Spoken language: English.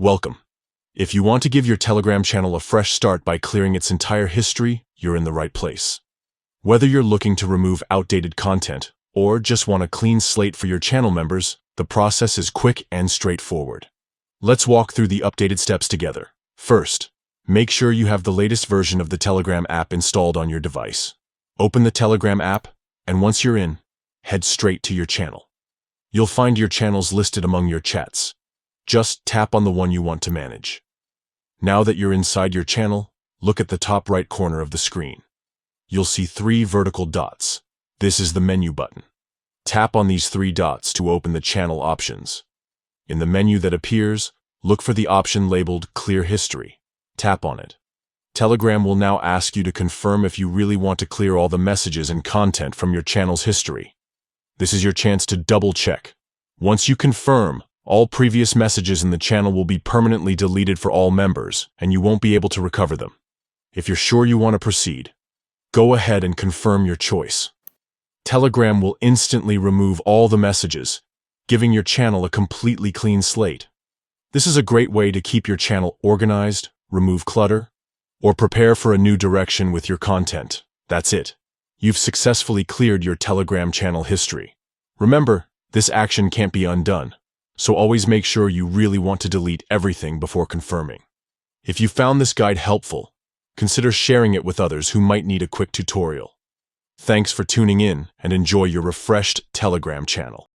Welcome. If you want to give your Telegram channel a fresh start by clearing its entire history, you're in the right place. Whether you're looking to remove outdated content or just want a clean slate for your channel members, the process is quick and straightforward. Let's walk through the updated steps together. First, make sure you have the latest version of the Telegram app installed on your device. Open the Telegram app, and once you're in, head straight to your channel. You'll find your channels listed among your chats. Just tap on the one you want to manage. Now that you're inside your channel, look at the top right corner of the screen. You'll see 3 vertical dots. This is the menu button. Tap on these 3 dots to open the channel options. In the menu that appears, look for the option labeled Clear History. Tap on it. Telegram will now ask you to confirm if you really want to clear all the messages and content from your channel's history. This is your chance to double-check. Once you confirm, all previous messages in the channel will be permanently deleted for all members, and you won't be able to recover them. If you're sure you want to proceed, go ahead and confirm your choice. Telegram will instantly remove all the messages, giving your channel a completely clean slate. This is a great way to keep your channel organized, remove clutter, or prepare for a new direction with your content. That's it. You've successfully cleared your Telegram channel history. Remember, this action can't be undone, so always make sure you really want to delete everything before confirming. If you found this guide helpful, consider sharing it with others who might need a quick tutorial. Thanks for tuning in and enjoy your refreshed Telegram channel.